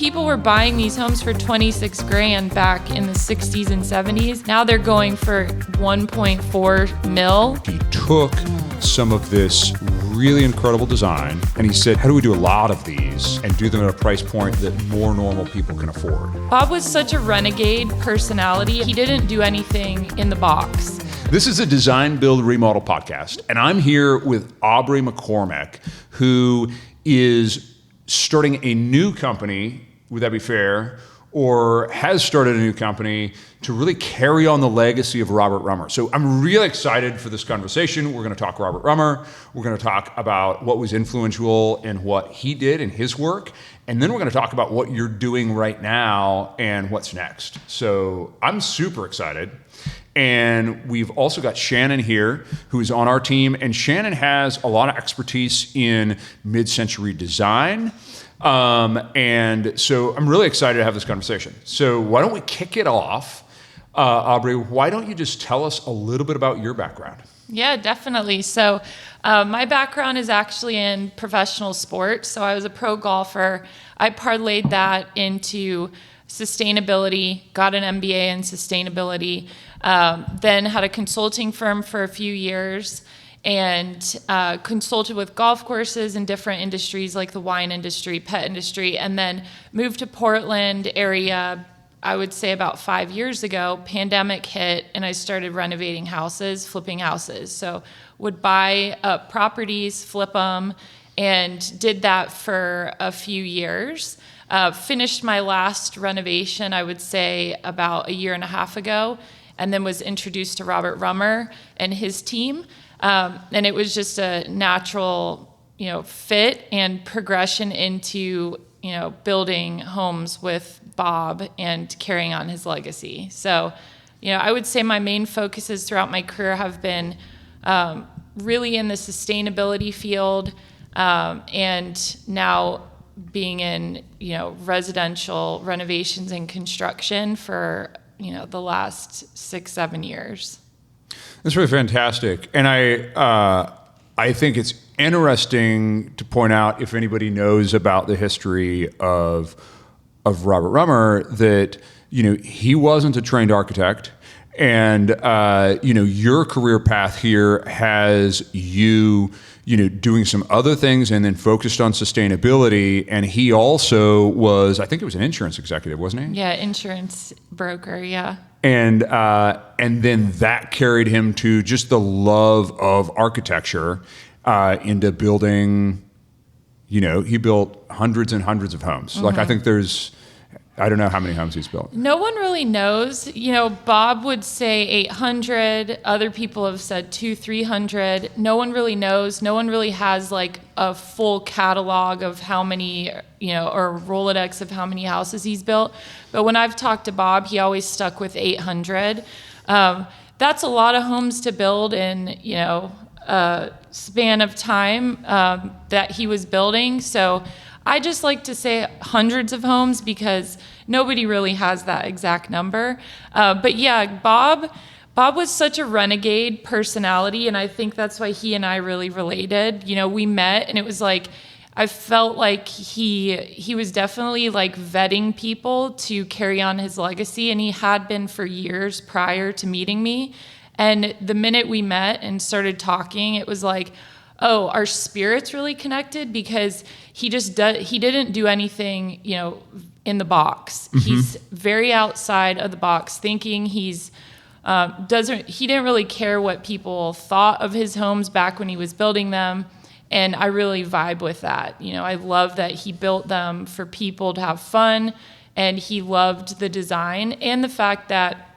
people were buying these homes for 26 grand back in the 60s and 70s. Now they're going for 1.4 mil. He took some of this really incredible design and he said, how do we do a lot of these and do them at a price point that more normal people can afford? Bob was such a renegade personality. He didn't do anything in the box. This is a Design Build Remodel Podcast, and I'm here with Aubrey McCormick, who is starting a new company, would that be fair, or has started a new company to really carry on the legacy of Robert Rummer. So I'm really excited for this conversation. We're going to talk Robert Rummer. We're going to talk about what was influential in what he did in his work. And then we're going to talk about what you're doing right now and what's next. So I'm super excited. And we've also got Shannon here, who is on our team. And Shannon has a lot of expertise in mid-century design. And so I'm really excited to have this conversation. So why don't we kick it off? Aubrey, why don't you just tell us a little bit about your background? Yeah, definitely. So my background is actually in professional sports. So I was a pro golfer. I parlayed that into sustainability, got an MBA in sustainability, then had a consulting firm for a few years and consulted with golf courses in different industries like the wine industry, pet industry, and then moved to Portland area, I would say about 5 years ago. Pandemic hit and I started renovating houses, flipping houses. So would buy up properties, flip them, and did that for a few years. Finished my last renovation, I would say, about a year and a half ago, and then was introduced to Robert Rummer and his team. And it was just a natural, fit and progression into, building homes with Bob and carrying on his legacy. So, I would say my main focuses throughout my career have been really in the sustainability field, and now being in, residential renovations and construction for, the last 6-7 years. That's really fantastic. And I think it's interesting to point out, if anybody knows about the history of Robert Rummer, that, he wasn't a trained architect. And, your career path here has you doing some other things and then focused on sustainability. And he also was, I think it was an insurance executive, wasn't he? Yeah, insurance broker, yeah. And then that carried him to just the love of architecture, into building, he built hundreds and hundreds of homes. Mm-hmm. Like, I think I don't know how many homes he's built. No one really knows. Bob would say 800. Other people have said 200-300. No one really knows. No one really has like a full catalog of how many, or Rolodex of how many houses he's built. But when I've talked to Bob, he always stuck with 800. That's a lot of homes to build in, a span of time that he was building. So I just like to say hundreds of homes because nobody really has that exact number. But yeah, Bob was such a renegade personality, and I think that's why he and I really related. We met, and it was like, I felt like he was definitely like vetting people to carry on his legacy, and he had been for years prior to meeting me. And the minute we met and started talking, it was like, oh, our spirits really connected because he didn't do anything, in the box. Mm-hmm. He's very outside of the box thinking. He didn't really care what people thought of his homes back when he was building them. And I really vibe with that. I love that he built them for people to have fun, and he loved the design and the fact that,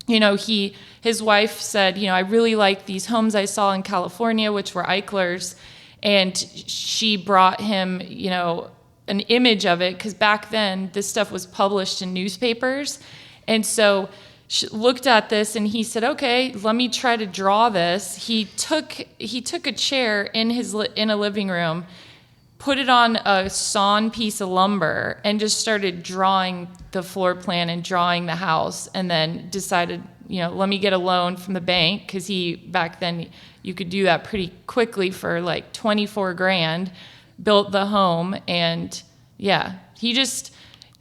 his wife said, I really like these homes I saw in California, which were Eichlers. And she brought him, an image of it, because back then this stuff was published in newspapers. And so she looked at this and he said, okay, let me try to draw this. He took a chair in a living room, put it on a sawn piece of lumber, and just started drawing the floor plan and drawing the house, and then decided, let me get a loan from the bank, because back then you could do that pretty quickly for like 24 grand, built the home, and yeah, he just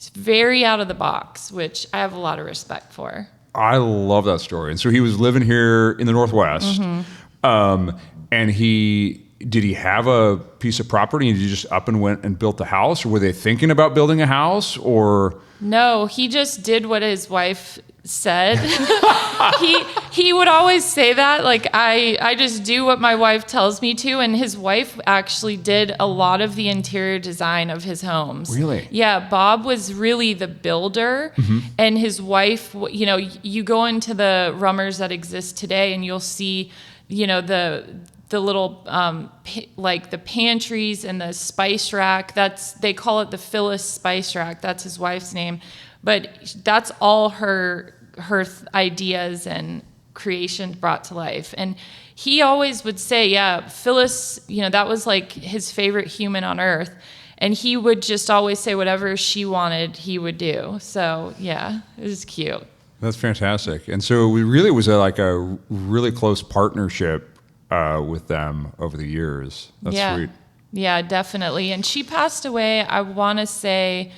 It's very out of the box, which I have a lot of respect for. I love that story. And so he was living here in the Northwest, and did he have a piece of property and he just up and went and built the house, or were they thinking about building a house, or? No, he just did what his wife said. he would always say that, like, I just do what my wife tells me to, and his wife actually did a lot of the interior design of his homes. Really? Yeah, Bob was really the builder, and his wife, you know, you go into the Rummers that exist today and you'll see, you know, the little like the pantries and the spice rack. They call it the Phyllis spice rack. That's his wife's name, but that's all her ideas and creations brought to life. And he always would say, yeah, Phyllis, you know, that was like his favorite human on earth, and he would just always say whatever she wanted he would do. So yeah, it was cute. That's fantastic. And so we really was a really close partnership with them over the years. That's sweet. Yeah, definitely. And she passed away, I want to say,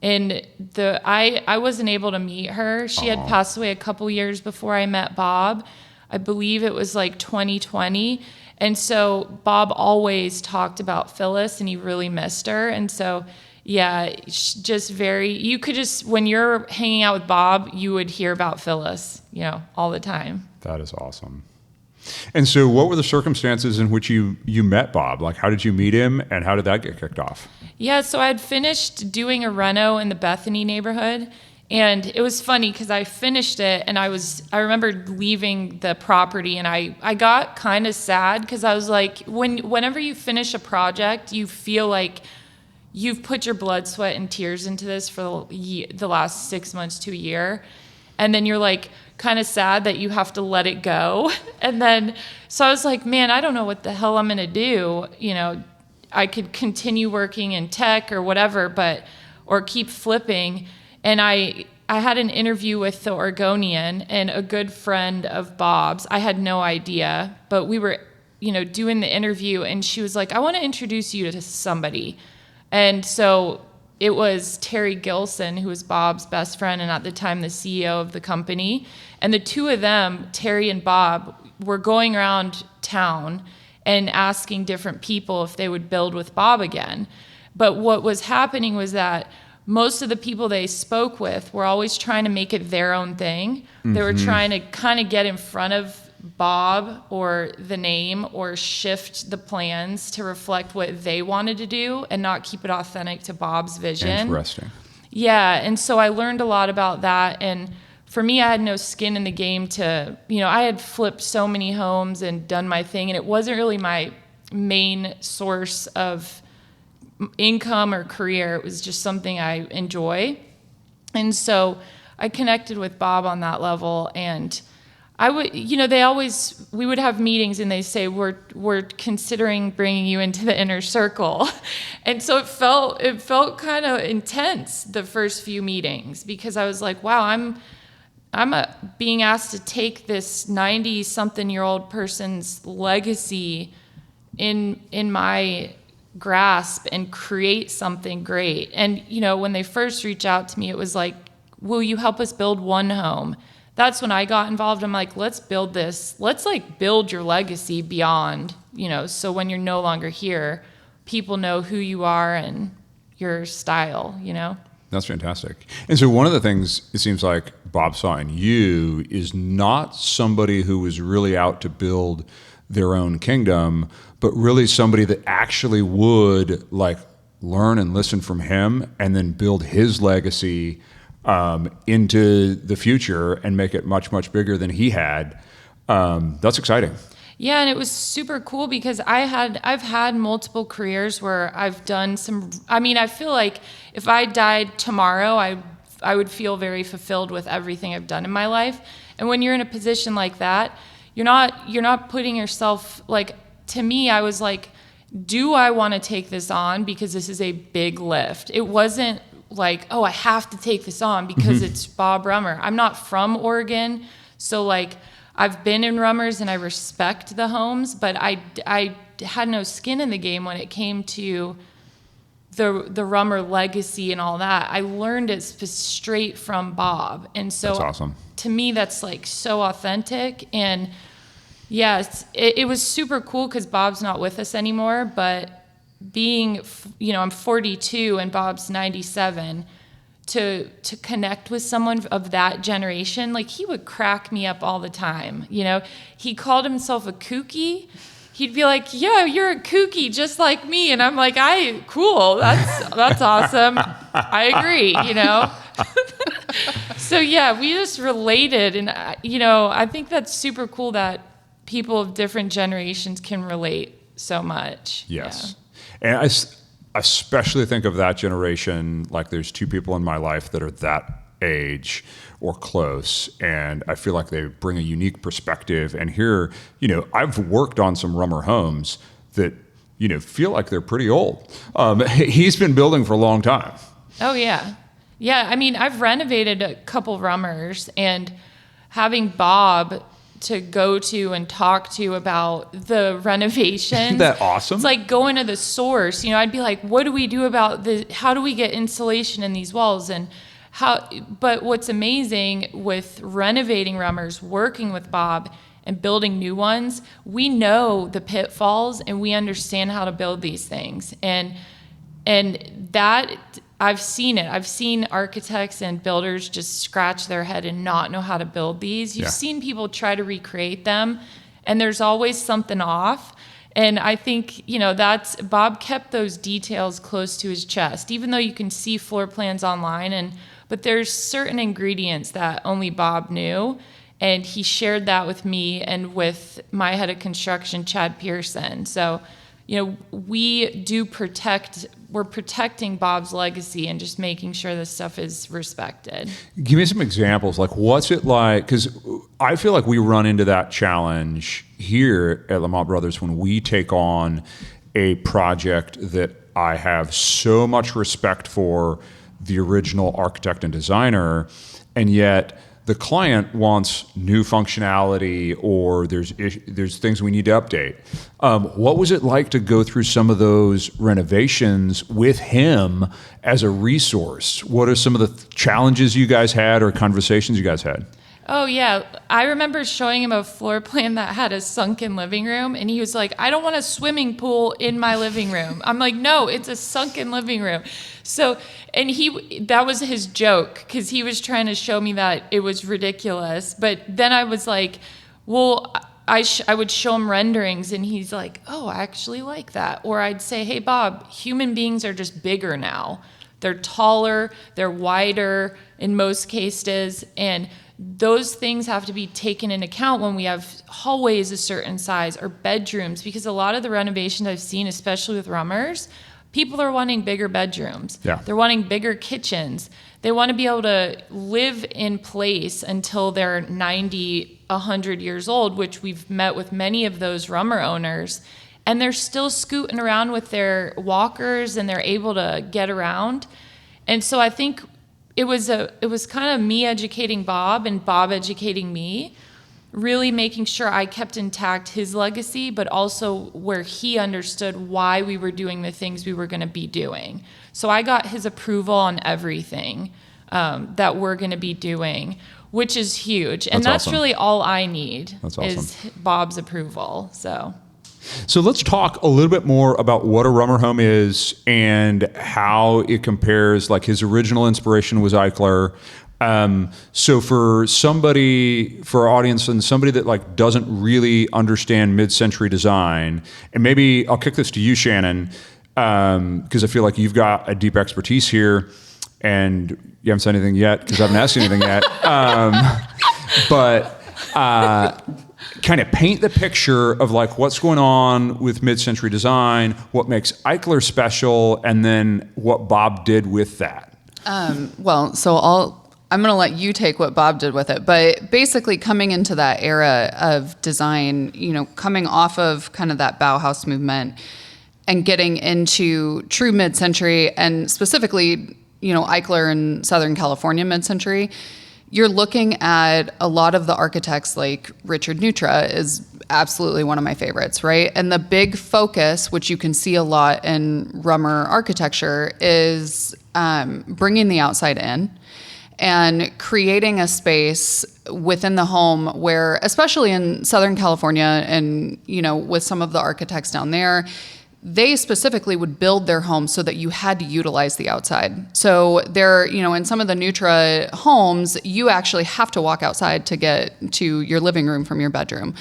I wasn't able to meet her. She had passed away a couple years before I met Bob. I believe it was like 2020. And so Bob always talked about Phyllis, and he really missed her. And so, yeah, you could just, when you're hanging out with Bob, you would hear about Phyllis, you know, all the time. That is awesome. And so what were the circumstances in which you met Bob? Like, how did you meet him, and how did that get kicked off? Yeah, so I had finished doing a reno in the Bethany neighborhood, and it was funny because I finished it, and I remember leaving the property, and I got kind of sad because I was like, whenever you finish a project, you feel like you've put your blood, sweat, and tears into this for the last 6 months to a year, and then you're like kind of sad that you have to let it go. And then, so I was like, man, I don't know what the hell I'm going to do. You know, I could continue working in tech or whatever, or keep flipping. And I had an interview with the Oregonian and a good friend of Bob's. I had no idea, but we were, you know, doing the interview, and she was like, I want to introduce you to somebody. And so it was Terry Gilson, who was Bob's best friend and at the time the CEO of the company. And the two of them, Terry and Bob, were going around town and asking different people if they would build with Bob again. But what was happening was that most of the people they spoke with were always trying to make it their own thing. They were trying to kind of get in front of Bob or the name, or shift the plans to reflect what they wanted to do and not keep it authentic to Bob's vision. Interesting. Yeah, and so I learned a lot about that. And for me, I had no skin in the game to, you know, I had flipped so many homes and done my thing, and it wasn't really my main source of income or career. It was just something I enjoy. And so I connected with Bob on that level, and I would, you know, we would have meetings, and they say, we're considering bringing you into the inner circle. And so it felt kind of intense the first few meetings, because I was like, wow, I'm being asked to take this 90-something-year-old person's legacy in my grasp and create something great. And, you know, when they first reached out to me, it was like, will you help us build one home? That's when I got involved. I'm like, let's build this. Let's like build your legacy beyond, you know, so when you're no longer here, people know who you are and your style, you know? That's fantastic. And so one of the things it seems like Bob saw in you is not somebody who was really out to build their own kingdom, but really somebody that actually would like learn and listen from him and then build his legacy into the future and make it much, much bigger than he had. That's exciting. Yeah, and it was super cool because I've had multiple careers where I've done I feel like if I died tomorrow, I would feel very fulfilled with everything I've done in my life. And when you're in a position like that, you're not putting yourself, like, to me, I was like, do I want to take this on because this is a big lift? It wasn't like, oh, I have to take this on because it's Bob Rummer. I'm not from Oregon, so like I've been in Rummers and I respect the homes, but I had no skin in the game when it came to the Rummer legacy and all that, I learned it straight from Bob. And so that's awesome. To me, that's like so authentic. And yes, it was super cool because Bob's not with us anymore, but being, I'm 42 and Bob's 97, to connect with someone of that generation, like he would crack me up all the time. He called himself a kookie. He'd be like, "Yeah, you're a kookie just like me," and I'm like, "Cool, that's awesome. I agree." So yeah, we just related, and I think that's super cool that people of different generations can relate so much. Yes, yeah. And I especially think of that generation. Like, there's two people in my life that are that age or close, and I feel like they bring a unique perspective. And here, I've worked on some Rummer homes that feel like they're pretty old. He's been building for a long time. Oh yeah. I mean, I've renovated a couple Rummers, and having Bob to go to and talk to about the renovations. Isn't that awesome? It's like going to the source. I'd be like, what do we do about how do we get insulation in these walls? And but what's amazing with renovating Rummers, working with Bob and building new ones, we know the pitfalls and we understand how to build these things. And that, I've seen it. I've seen architects and builders just scratch their head and not know how to build these. You've seen people try to recreate them, and there's always something off. And I think, that's Bob kept those details close to his chest, even though you can see floor plans online. But there's certain ingredients that only Bob knew, and he shared that with me and with my head of construction, Chad Pearson. So, we're protecting Bob's legacy and just making sure this stuff is respected. Give me some examples. Like, what's it like? Because I feel like we run into that challenge here at Lamont Brothers when we take on a project that I have so much respect for the original architect and designer, and yet the client wants new functionality, or there's things we need to update. What was it like to go through some of those renovations with him as a resource? What are some of the challenges you guys had or conversations you guys had? Oh, yeah. I remember showing him a floor plan that had a sunken living room, and he was like, "I don't want a swimming pool in my living room." I'm like, "No, it's a sunken living room." So, and that was his joke, because he was trying to show me that it was ridiculous. But then I was like, well, I would show him renderings, and he's like, "Oh, I actually like that." Or I'd say, "Hey, Bob, human beings are just bigger now. They're taller, they're wider in most cases, and those things have to be taken into account when we have hallways a certain size or bedrooms," because a lot of the renovations I've seen, especially with Rummers, people are wanting bigger bedrooms. Yeah. They're wanting bigger kitchens. They want to be able to live in place until they're 90, 100 years old, which we've met with many of those Rummer owners, and they're still scooting around with their walkers and they're able to get around. And so I think it was kind of me educating Bob and Bob educating me, really making sure I kept intact his legacy, but also where he understood why we were doing the things we were going to be doing. So I got his approval on everything that we're going to be doing, which is huge. And that's awesome. Really all I need. That's awesome. Is Bob's approval. So let's talk a little bit more about what a Rummer home is and how it compares. Like, his original inspiration was Eichler. So for our audience and somebody that like doesn't really understand mid-century design, and maybe I'll kick this to you, Shannon, because I feel like you've got a deep expertise here, and you haven't said anything yet because I haven't asked you anything yet. But kind of paint the picture of like what's going on with mid-century design, what makes Eichler special, and then what Bob did with that. I'm going to let you take what Bob did with it, but basically coming into that era of design, coming off of kind of that Bauhaus movement and getting into true mid-century, and specifically, Eichler in Southern California mid-century, you're looking at a lot of the architects like Richard Neutra is absolutely one of my favorites, right? And the big focus, which you can see a lot in Rummer architecture, is bringing the outside in and creating a space within the home where, especially in Southern California and, with some of the architects down there, they specifically would build their homes so that you had to utilize the outside. So there, in some of the Nutra homes, you actually have to walk outside to get to your living room from your bedroom.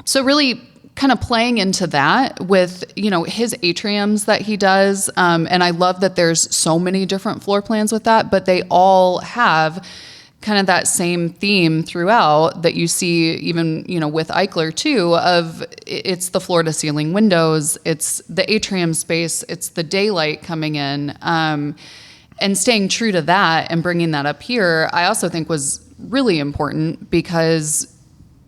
So really kind of playing into that with, his atriums that he does. And I love that there's so many different floor plans with that, but they all have kind of that same theme throughout that you see even, with Eichler too, of it's the floor to ceiling windows, it's the atrium space, it's the daylight coming in, and staying true to that and bringing that up here, I also think was really important because,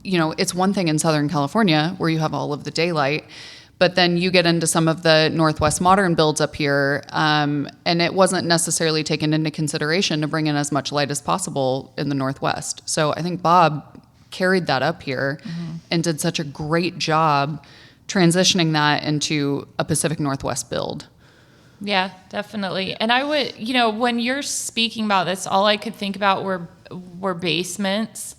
it's one thing in Southern California where you have all of the daylight, but then you get into some of the Northwest modern builds up here, and it wasn't necessarily taken into consideration to bring in as much light as possible in the Northwest. So I think Bob carried that up here and did such a great job transitioning that into a Pacific Northwest build. Yeah, definitely. And I would, when you're speaking about this, all I could think about were basements,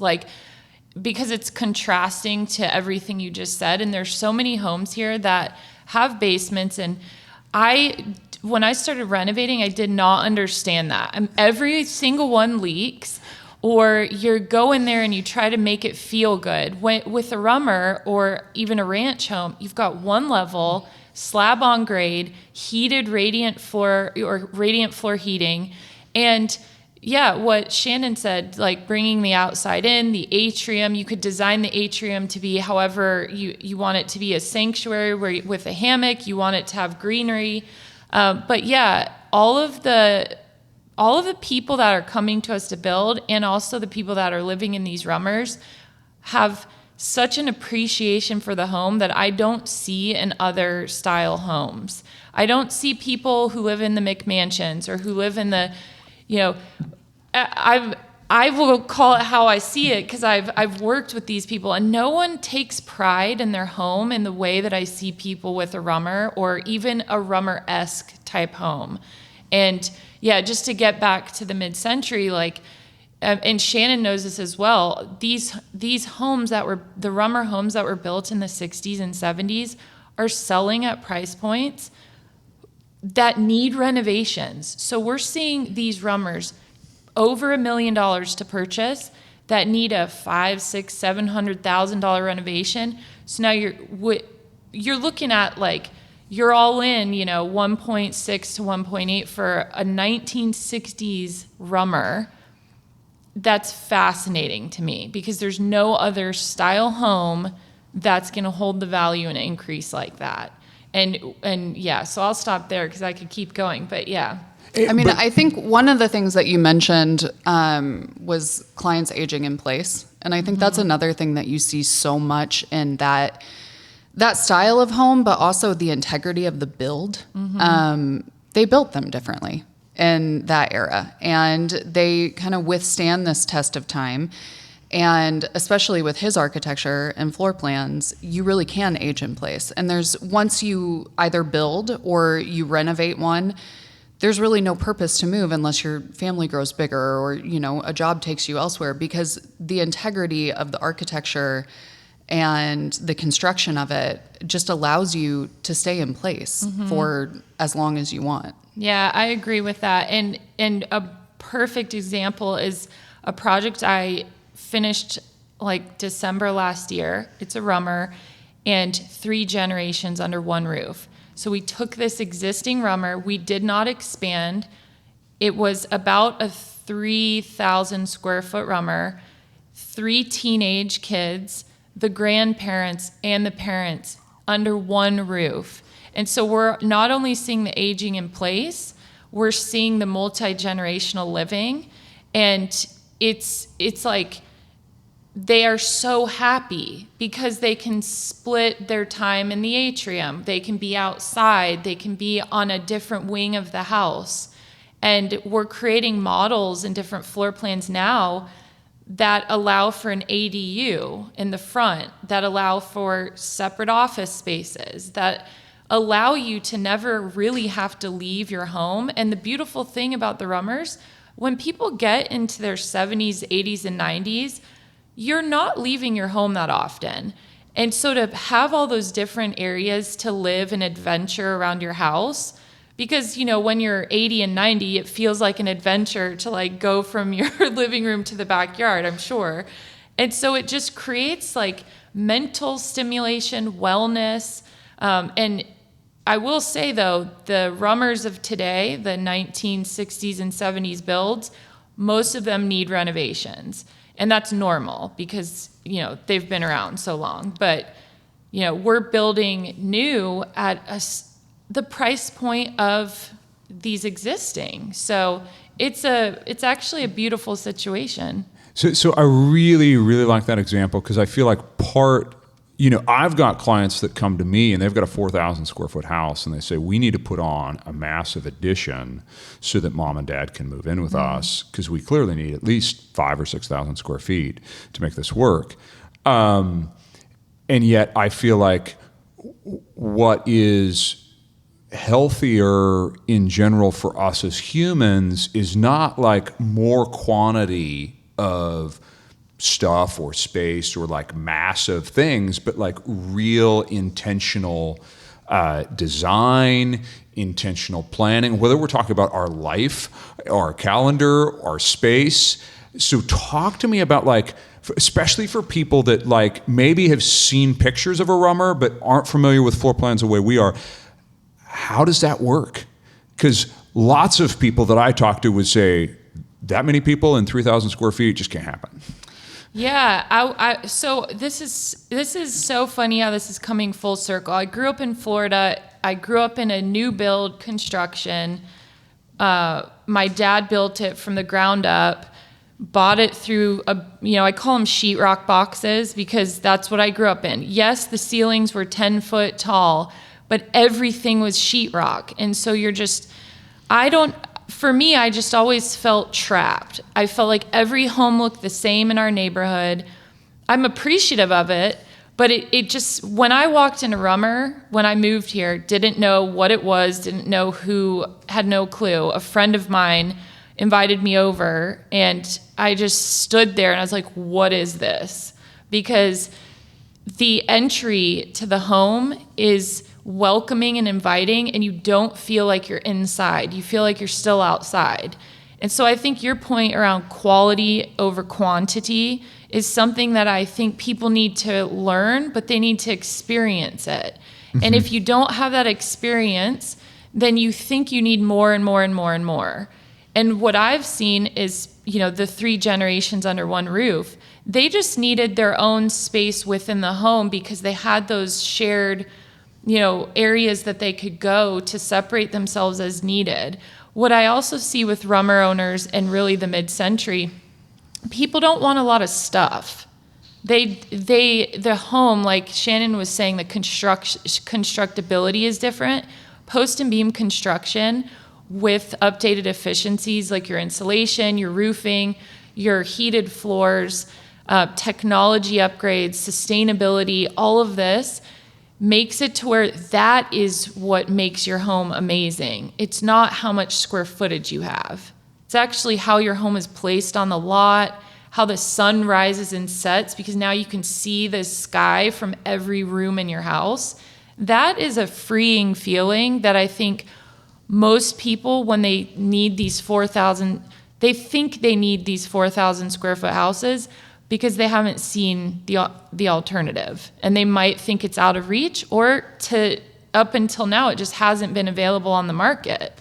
because it's contrasting to everything you just said. And there's so many homes here that have basements. And when I started renovating, I did not understand that. Every single one leaks, or you go in there and you try to make it feel good. With a Rummer or even a ranch home, you've got one level, slab on grade, heated radiant floor heating. And yeah, what Shannon said, bringing the outside in, the atrium, you could design the atrium to be however you want it to be, a sanctuary with a hammock, you want it to have greenery. But yeah, all of the people that are coming to us to build, and also the people that are living in these Rummers, have such an appreciation for the home that I don't see in other style homes. I don't see people who live in the McMansions or who live in the, I will call it how I see it, because I've worked with these people, and no one takes pride in their home in the way that I see people with a Rummer or even a Rummer-esque type home. And yeah, just to get back to the mid-century, and Shannon knows this as well, these homes that were the Rummer homes that were built in the 60s and 70s are selling at price points that need renovations. So we're seeing these Rummers over $1 million to purchase that need a $500,000, $600,000, $700,000 renovation. So now you're looking at you're all in, 1.6 to 1.8 for a 1960s Rummer. That's fascinating to me, because there's no other style home that's going to hold the value and increase like that. And yeah, so I'll stop there because I could keep going, but yeah. I think one of the things that you mentioned was clients aging in place. And I think that's another thing that you see so much in that style of home, but also the integrity of the build. They built them differently in that era, and they kind of withstand this test of time. And especially with his architecture and floor plans, you really can age in place. And once you either build or you renovate one, there's really no purpose to move unless your family grows bigger or, a job takes you elsewhere, because the integrity of the architecture and the construction of it just allows you to stay in place for as long as you want. Yeah, I agree with that. And a perfect example is a project I finished December last year. It's a Rummer, and 3 generations under one roof. So we took this existing Rummer, we did not expand. It was about a 3,000 square foot Rummer, 3 teenage kids, the grandparents and the parents under one roof. And so we're not only seeing the aging in place, we're seeing the multi-generational living. And it's they are so happy because they can split their time in the atrium. They can be outside. They can be on a different wing of the house. And we're creating models and different floor plans now that allow for an ADU in the front, that allow for separate office spaces, that allow you to never really have to leave your home. And the beautiful thing about the Rummers, when people get into their 70s, 80s, and 90s, you're not leaving your home that often. And so to have all those different areas to live and adventure around your house, because, when you're 80 and 90, it feels like an adventure to like go from your living room to the backyard, I'm sure. And so it just creates like mental stimulation, wellness. And I will say though, the Rummers of today, the 1960s and 70s builds, most of them need renovations. And that's normal because, they've been around so long. But, we're building new at the price point of these existing. So it's actually a beautiful situation. So I really, really like that example because I feel like I've got clients that come to me and they've got a 4,000 square foot house and they say, we need to put on a massive addition so that mom and dad can move in with us because we clearly need at least 5,000 or 6,000 square feet to make this work. And yet I feel like what is healthier in general for us as humans is not like more quantity of stuff or space or like massive things, but like real intentional design, intentional planning, whether we're talking about our life, our calendar, our space. So talk to me about like, especially for people that like maybe have seen pictures of a Rummer but aren't familiar with floor plans the way we are. How does that work? Because lots of people that I talk to would say that many people in 3,000 square feet just can't happen. Yeah, so this is so funny how this is coming full circle. I grew up in Florida. I grew up in a new build construction. My dad built it from the ground up, bought it through I call them sheetrock boxes because that's what I grew up in. Yes, the ceilings were 10 foot tall, but everything was sheetrock. And so for me, I just always felt trapped. I felt like every home looked the same in our neighborhood. I'm appreciative of it, but it just, when I walked in a Rummer, when I moved here, didn't know what it was, didn't know who, had no clue. A friend of mine invited me over and I just stood there and I was like, what is this? Because the entry to the home is welcoming and inviting, and you don't feel like you're inside. You feel like you're still outside. And so I think your point around quality over quantity is something that I think people need to learn, but they need to experience it. Mm-hmm. And if you don't have that experience, then you think you need more and more and more and more. And what I've seen is, the 3 generations under one roof, they just needed their own space within the home because they had those shared areas that they could go to separate themselves as needed. What I also see with Rummer owners and really the mid-century, people don't want a lot of stuff. The home, like Shannon was saying, the constructability is different. Post and beam construction with updated efficiencies like your insulation, your roofing, your heated floors, technology upgrades, sustainability, all of this makes it to where that is what makes your home amazing. It's not how much square footage you have. It's actually how your home is placed on the lot, how the sun rises and sets, because now you can see the sky from every room in your house. That is a freeing feeling that I think most people, when they need these 4,000, they think they need these 4,000 square foot houses because they haven't seen the alternative, and they might think it's out of reach, or up until now, it just hasn't been available on the market.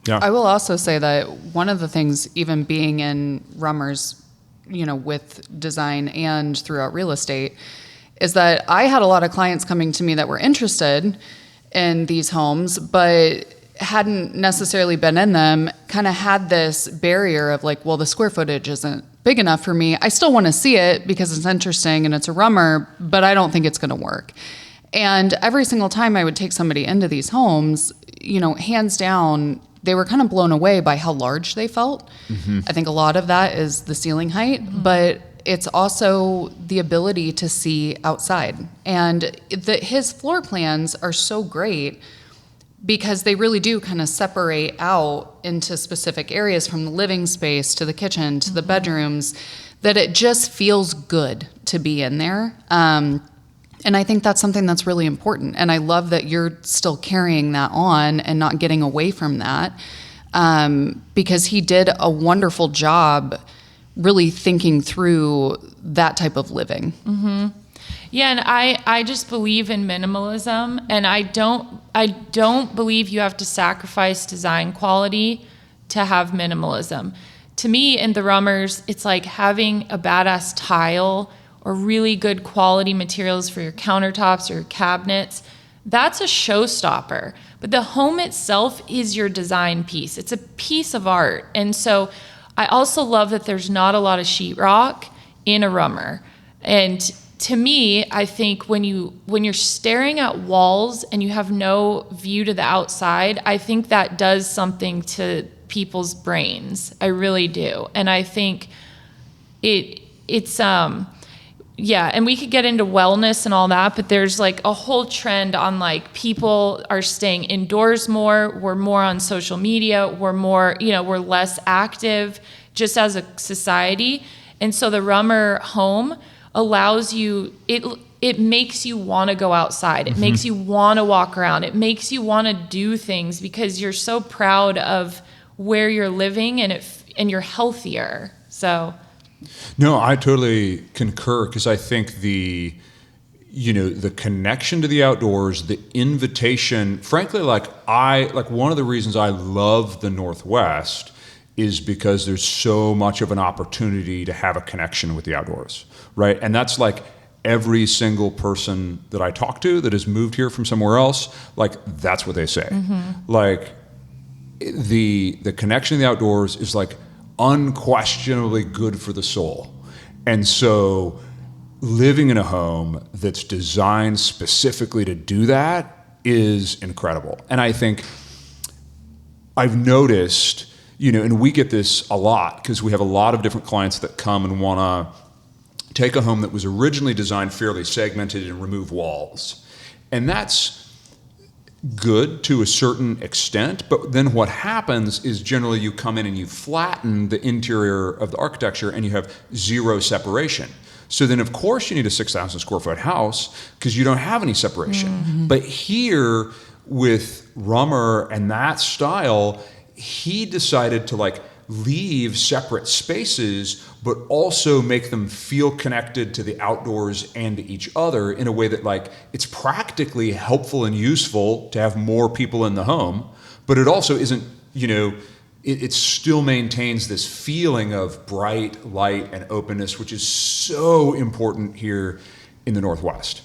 Yeah. I will also say that one of the things, even being in Rummers, with design and throughout real estate, is that I had a lot of clients coming to me that were interested in these homes, but hadn't necessarily been in them, kind of had this barrier of like, well, the square footage isn't big enough for me. I still want to see it because it's interesting and it's a Rummer, but I don't think it's going to work. And every single time I would take somebody into these homes, hands down, they were kind of blown away by how large they felt. Mm-hmm. I think a lot of that is the ceiling height, but it's also the ability to see outside. And his floor plans are so great because they really do kind of separate out into specific areas, from the living space to the kitchen to the bedrooms, that it just feels good to be in there. And I think that's something that's really important. And I love that you're still carrying that on and not getting away from that, because he did a wonderful job really thinking through that type of living. Mm-hmm. Yeah, and I just believe in minimalism, and I don't believe you have to sacrifice design quality to have minimalism. To me, in the Rummers, it's like having a badass tile or really good quality materials for your countertops or your cabinets. That's a showstopper. But the home itself is your design piece. It's a piece of art. And so I also love that there's not a lot of sheetrock in a Rummer. And to me, I think when you're staring at walls and you have no view to the outside, I think that does something to people's brains. I really do. And I think it's yeah, and we could get into wellness and all that, but there's like a whole trend on like people are staying indoors more, we're more on social media, we're more, we're less active just as a society. And so the Rummer home allows you, it makes you want to go outside. It makes you want to walk around. It makes you want to do things because you're so proud of where you're living, and you're healthier. So no, I totally concur, because I think the connection to the outdoors, the invitation, frankly, like one of the reasons I love the Northwest is because there's so much of an opportunity to have a connection with the outdoors, right? And that's like every single person that I talk to that has moved here from somewhere else, like that's what they say. Like the connection to the outdoors is like unquestionably good for the soul. And so living in a home that's designed specifically to do that is incredible. And I think I've noticed, and we get this a lot because we have a lot of different clients that come and want to take a home that was originally designed fairly segmented and remove walls. And that's good to a certain extent, but then what happens is generally you come in and you flatten the interior of the architecture and you have zero separation. So then of course you need a 6,000 square foot house because you don't have any separation. But here with Rummer and that style, he decided to like leave separate spaces, but also make them feel connected to the outdoors and to each other in a way that like it's practically helpful and useful to have more people in the home, but it also isn't, it still maintains this feeling of bright light and openness, which is so important here in the Northwest.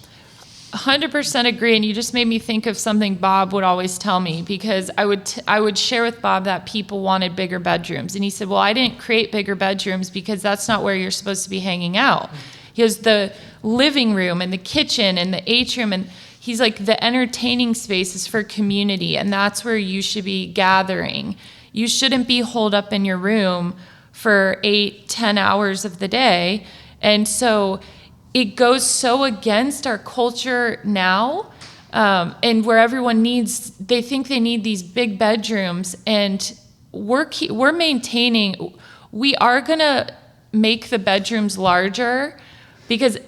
100% agree, and you just made me think of something Bob would always tell me, because I would share with Bob that people wanted bigger bedrooms, and he said, well, I didn't create bigger bedrooms because that's not where you're supposed to be hanging out. He has the living room and the kitchen and the atrium, and he's like, the entertaining space is for community, and that's where you should be gathering. You shouldn't be holed up in your room for 8-10 hours of the day. And so it goes so against our culture now, and where everyone they think they need these big bedrooms, and we're maintaining. We are gonna make the bedrooms larger because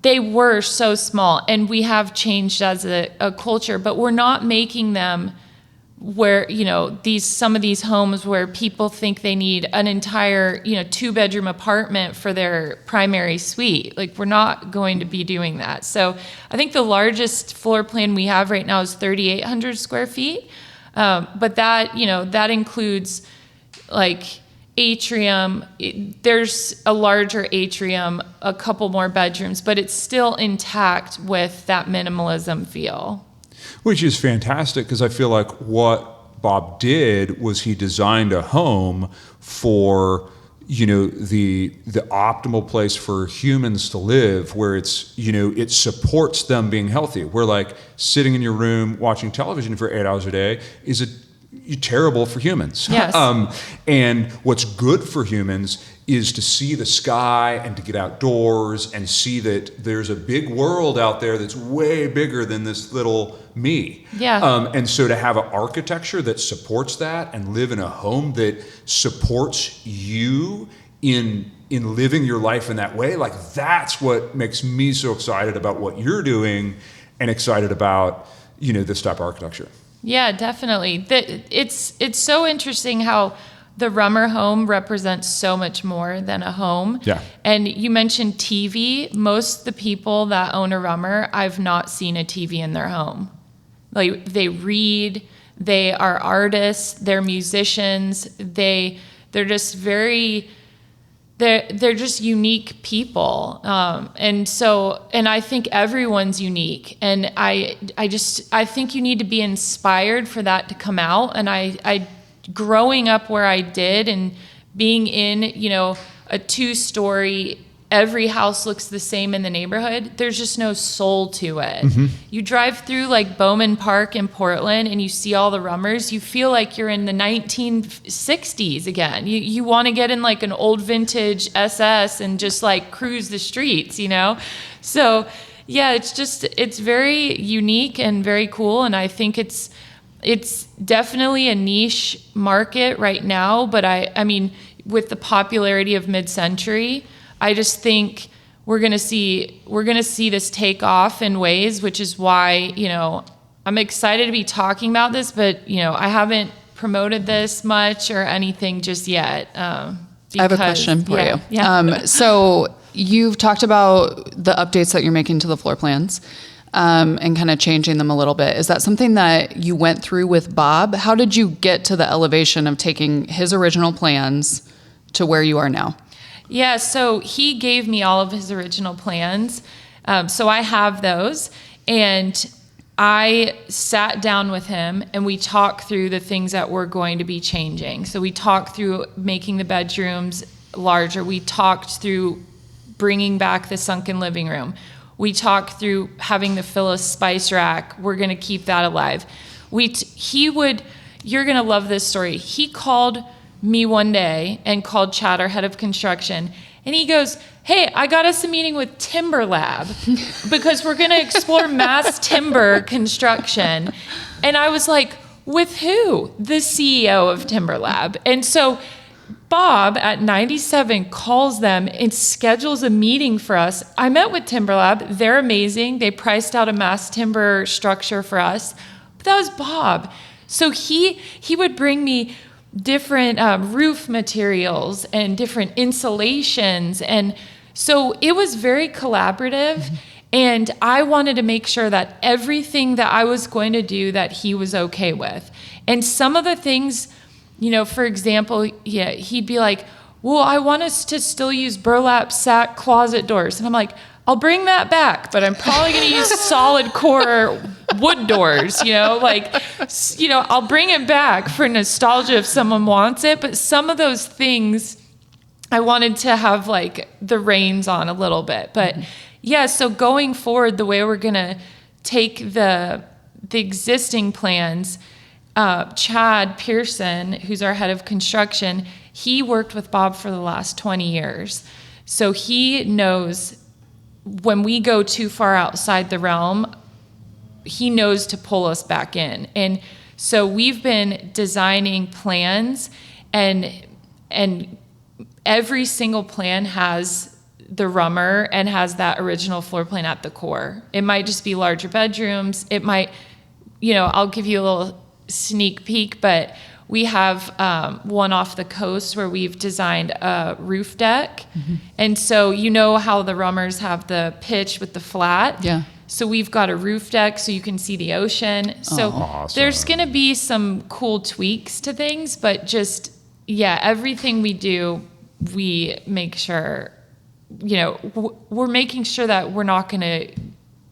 they were so small, and we have changed as a culture, but we're not making them where, some of these homes where people think they need an entire, 2-bedroom apartment for their primary suite. Like, we're not going to be doing that. So I think the largest floor plan we have right now is 3,800 square feet. But that, that includes like atrium. There's a larger atrium, a couple more bedrooms, but it's still intact with that minimalism feel. Which is fantastic, because I feel like what Bob did was he designed a home for, the optimal place for humans to live, where it's, it supports them being healthy. Where like sitting in your room watching television for 8 hours a day is terrible for humans. Yes. And what's good for humans is to see the sky and to get outdoors and see that there's a big world out there that's way bigger than this little me. Yeah. And so to have an architecture that supports that and live in a home that supports you in living your life in that way, like that's what makes me so excited about what you're doing and excited about, this type of architecture. Yeah, definitely. It's so interesting how the Rummer home represents so much more than a home. Yeah. And you mentioned TV. Most of the people that own a Rummer, I've not seen a TV in their home. Like they read, they are artists, they're musicians, they're just they're just unique people. And I think everyone's unique. And I think you need to be inspired for that to come out. And I growing up where I did and being in, a 2-story, every house looks the same in the neighborhood. There's just no soul to it. Mm-hmm. You drive through like Bowman Park in Portland and you see all the Rummers. You feel like you're in the 1960s again. You want to get in like an old vintage SS and just like cruise the streets, So yeah, it's very unique and very cool. And I think it's definitely a niche market right now. But I mean, with the popularity of mid-century, I just think we're gonna see this take off in ways, which is why I'm excited to be talking about this, but I haven't promoted this much or anything just yet. I have a question for you. Yeah. So you've talked about the updates that you're making to the floor plans, and kind of changing them a little bit. Is that something that you went through with Bob? How did you get to the elevation of taking his original plans to where you are now? Yeah, so he gave me all of his original plans. So I have those. And I sat down with him and we talked through the things that we're going to be changing. So we talked through making the bedrooms larger. We talked through bringing back the sunken living room. We talked through having the Phyllis spice rack. We're going to keep that alive. You're going to love this story. He called me one day and called Chad, our head of construction, and he goes, "Hey, I got us a meeting with Timber Lab because we're going to explore mass timber construction." And I was like, "With who?" "The CEO of Timber Lab." And so Bob at 97 calls them and schedules a meeting for us. I met with Timber Lab. They're amazing. They priced out a mass timber structure for us. But that was Bob. So he would bring me different roof materials and different insulations. And so it was very collaborative. Mm-hmm. And I wanted to make sure that everything that I was going to do that he was okay with. And some of the things, for example, he'd be like, "Well, I want us to still use burlap sack closet doors." And I'm like, "I'll bring that back, but I'm probably going to use solid core wood doors, I'll bring it back for nostalgia if someone wants it." But some of those things I wanted to have like the reins on a little bit. But yeah, so going forward, the way we're going to take the existing plans, Chad Pearson, who's our head of construction, he worked with Bob for the last 20 years. So he knows when we go too far outside the realm, he knows to pull us back in. And so we've been designing plans, and every single plan has the Rummer and has that original floor plan at the core. It might just be larger bedrooms. It might, I'll give you a little sneak peek, but we have one off the coast where we've designed a roof deck. Mm-hmm. And so how the Rummers have the pitch with the flat. Yeah. So we've got a roof deck so you can see the ocean. So awesome. There's going to be some cool tweaks to things, but just, everything we do, we make sure, we're making sure that we're not going to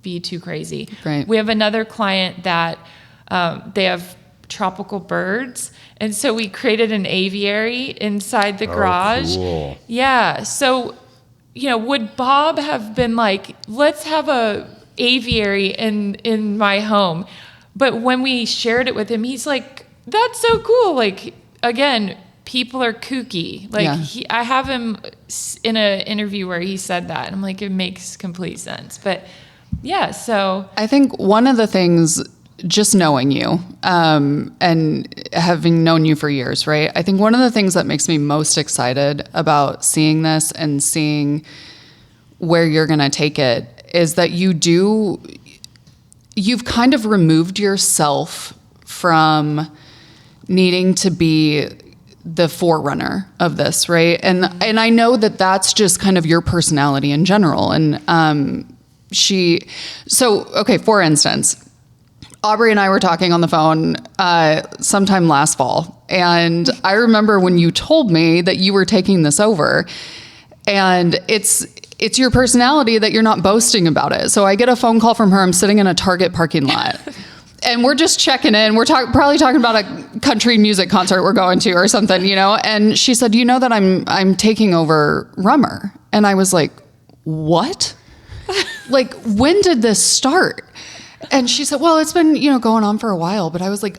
be too crazy. Right. We have another client that they have tropical birds, and so we created an aviary inside the garage. Cool. Yeah. So, would Bob have been like, "Let's have a aviary in my home"? But when we shared it with him, he's like, that's so cool. Like, again, people are kooky. Like, Yeah. I have him in an interview where he said that. I'm like, it makes complete sense. But yeah, so. I think one of the things, just knowing you and having known you for years, right? I think one of the things that makes me most excited about seeing this and seeing where you're going to take it is that you've kind of removed yourself from needing to be the forerunner of this, right? And I know that that's just kind of your personality in general. And for instance, Aubrey and I were talking on the phone sometime last fall, and I remember when you told me that you were taking this over, and it's your personality that you're not boasting about it. So I get a phone call from her. I'm sitting in a Target parking lot. And we're just checking in. We're probably talking about a country music concert we're going to or something, you know? And she said, you know that I'm taking over Rummer. And I was like, what? Like, when did this start? And she said, well, it's been, going on for a while. But I was like,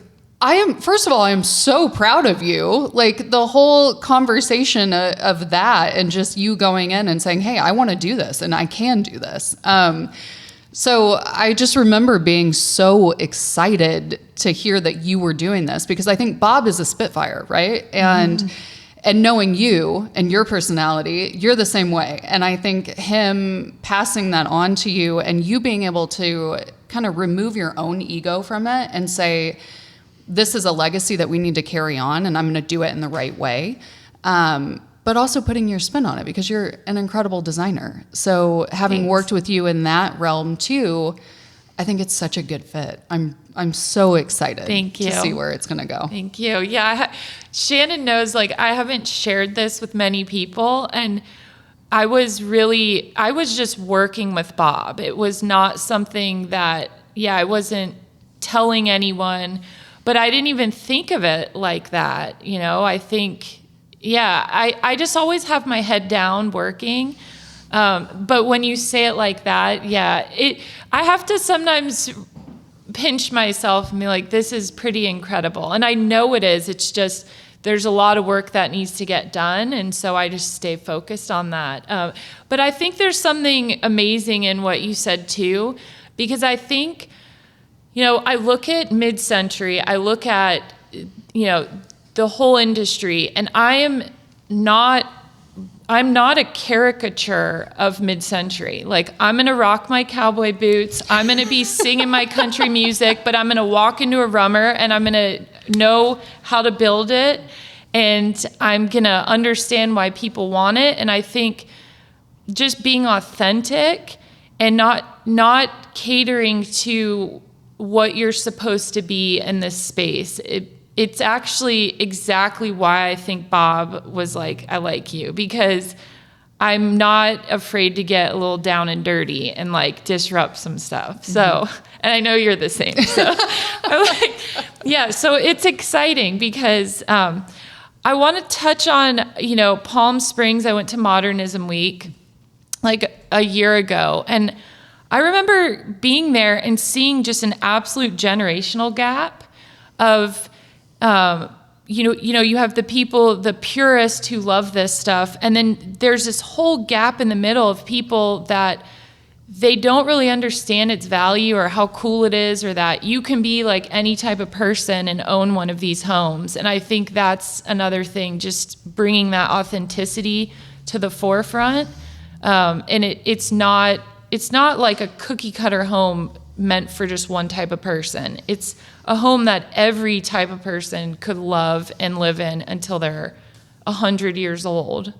first of all, I am so proud of you. Like, the whole conversation of that and just you going in and saying, hey, I want to do this and I can do this. So I just remember being so excited to hear that you were doing this, because I think Bob is a Spitfire, right? And knowing you and your personality, you're the same way. And I think him passing that on to you and you being able to kind of remove your own ego from it and say, this is a legacy that we need to carry on and I'm going to do it in the right way. But also putting your spin on it, because you're an incredible designer. So having worked with you in that realm too, I think it's such a good fit. I'm so excited to see where it's going to go. Thank you. Yeah. Shannon knows, like, I haven't shared this with many people, and I was just working with Bob. It was not something that, I wasn't telling anyone, but I didn't even think of it like that. I think, I just always have my head down working. But when you say it like that, I have to sometimes pinch myself and be like, this is pretty incredible. And I know it is. It's just, there's a lot of work that needs to get done. And so I just stay focused on that. But I think there's something amazing in what you said too, because I think, I look at mid-century, I look at, the whole industry, and I'm not a caricature of mid-century. Like, I'm going to rock my cowboy boots. I'm going to be singing my country music, but I'm going to walk into a Rummer and I'm going to know how to build it. And I'm going to understand why people want it. And I think just being authentic and not catering to what you're supposed to be in this space, it's actually exactly why I think Bob was like, I like you, because I'm not afraid to get a little down and dirty and like disrupt some stuff. So, and I know you're the same. So so it's exciting because I want to touch on, Palm Springs. I went to Modernism Week like a year ago, and I remember being there and seeing just an absolute generational gap of, you have the people, the purists who love this stuff. And then there's this whole gap in the middle of people that they don't really understand its value or how cool it is, or that you can be like any type of person and own one of these homes. And I think that's another thing, just bringing that authenticity to the forefront. And it's not like a cookie cutter home meant for just one type of person. It's a home that every type of person could love and live in until they're 100 years old.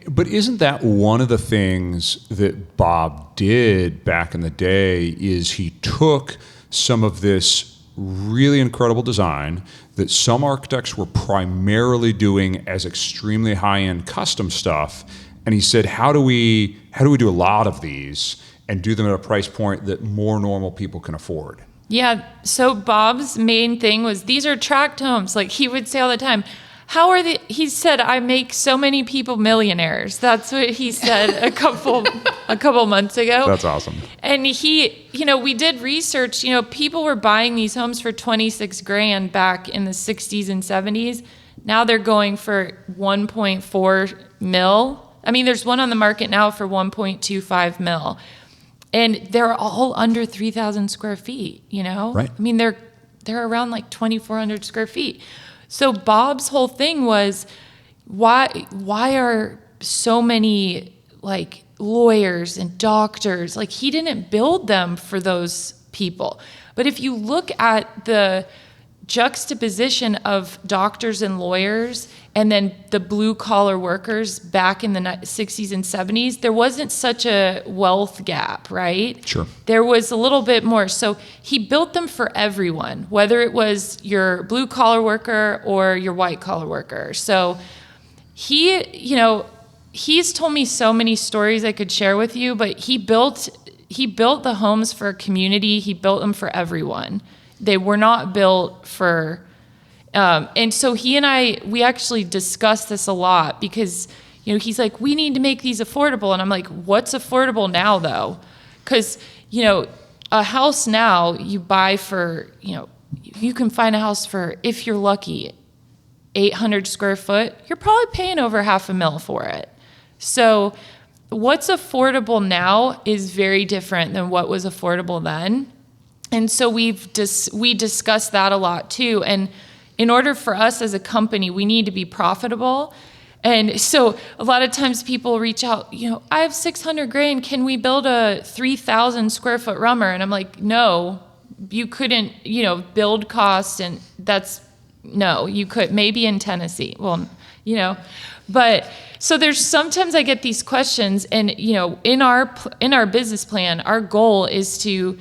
But isn't that one of the things that Bob did back in the day, is he took some of this really incredible design that some architects were primarily doing as extremely high-end custom stuff, and he said, how do we do a lot of these and do them at a price point that more normal people can afford? Yeah, so Bob's main thing was, these are tract homes. Like, he would say all the time, how are they? He said, I make so many people millionaires. That's what he said a couple months ago. That's awesome. And we did research, people were buying these homes for 26 grand back in the 60s and 70s. Now they're going for 1.4 mil. I mean, there's one on the market now for 1.25 mil. And they're all under 3,000 square feet, Right. I mean, they're around like 2,400 square feet. So Bob's whole thing was, why are so many like lawyers and doctors, like he didn't build them for those people. But if you look at the juxtaposition of doctors and lawyers and then the blue collar workers back in the 60s and 70s, there wasn't such a wealth gap, right? Sure. There was a little bit more. So he built them for everyone, whether it was your blue collar worker or your white collar worker. So he's told me so many stories I could share with you, but he built the homes for a community. He built them for everyone. They were not built for, and so he and we actually discussed this a lot because, he's like, we need to make these affordable. And I'm like, what's affordable now though? Because, a house now you buy for, you can find a house for, if you're lucky, 800 square foot, you're probably paying over $500,000 for it. So what's affordable now is very different than what was affordable then. And so we discussed that a lot too. And in order for us as a company, we need to be profitable. And so a lot of times people reach out, I have 600 grand. Can we build a 3,000 square foot Rummer? And I'm like, no, you couldn't, build cost. And no, you could maybe in Tennessee. Well, but so there's sometimes I get these questions and, in our business plan, our goal is to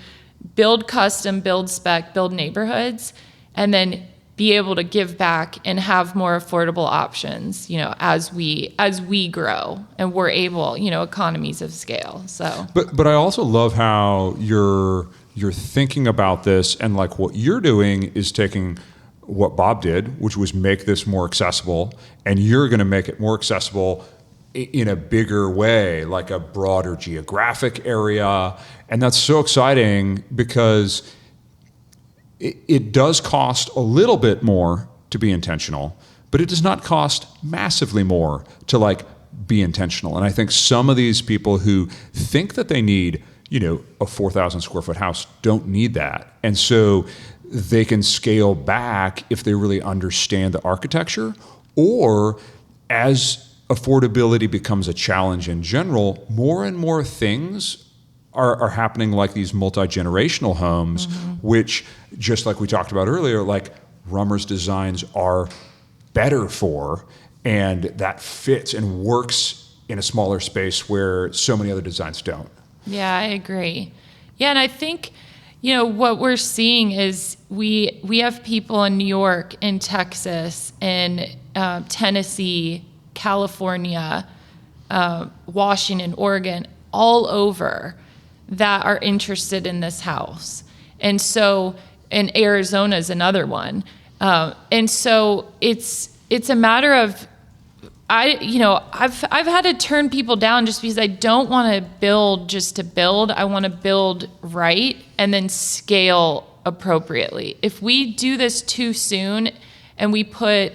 build custom, build spec, build neighborhoods, and then be able to give back and have more affordable options, as we grow and we're able, economies of scale. So, but I also love how you're thinking about this, and like what you're doing is taking what Bob did, which was make this more accessible, and you're going to make it more accessible in a bigger way, like a broader geographic area. And that's so exciting because it does cost a little bit more to be intentional, but it does not cost massively more to like be intentional. And I think some of these people who think that they need, a 4,000 square foot house don't need that. And so they can scale back if they really understand the architecture, or as affordability becomes a challenge in general, more and more things are happening, like these multi-generational homes, which, just like we talked about earlier, like Rummer's designs are better for, and that fits and works in a smaller space where so many other designs don't. Yeah, I agree. Yeah, and I think, what we're seeing is we have people in New York, in Texas, in Tennessee, California, Washington, Oregon, all over that are interested in this house. And so, and Arizona is another one. And so it's a matter of, I've had to turn people down just because I don't want to build just to build. I want to build right and then scale appropriately. If we do this too soon and we put,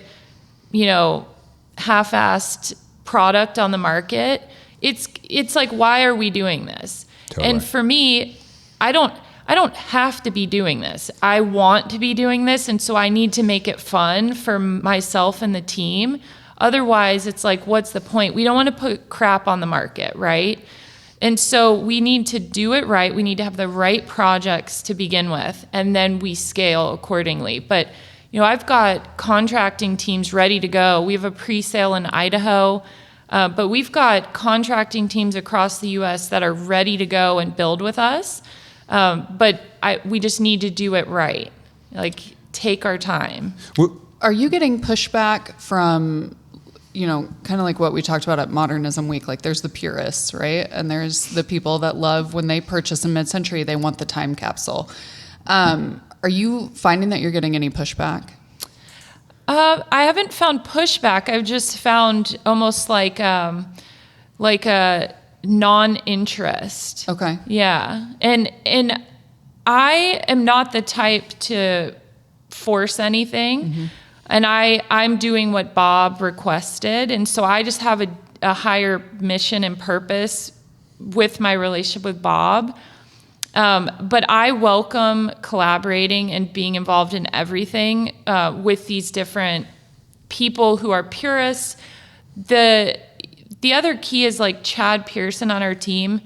half-assed product on the market, it's like, why are we doing this? Totally. And for me, I don't have to be doing this. I want to be doing this, and so I need to make it fun for myself and the team. Otherwise, it's like, what's the point? We don't want to put crap on the market, right? And so we need to do it right. We need to have the right projects to begin with, and then we scale accordingly. But I've got contracting teams ready to go. We have a pre-sale in Idaho, but we've got contracting teams across the U.S. that are ready to go and build with us. But we just need to do it right. Like, take our time. Are you getting pushback from, kind of like what we talked about at Modernism Week? Like, there's the purists, right? And there's the people that love when they purchase a mid-century, they want the time capsule. Are you finding that you're getting any pushback? I haven't found Pushback. I've just found almost like a non-interest. Okay. Yeah. And I am not the type to force anything. Mm-hmm. And I'm doing what Bob requested. And so I just have a higher mission and purpose with my relationship with Bob. But I welcome collaborating and being involved in everything with these different people who are purists. The other key is like Chad Pearson on our team.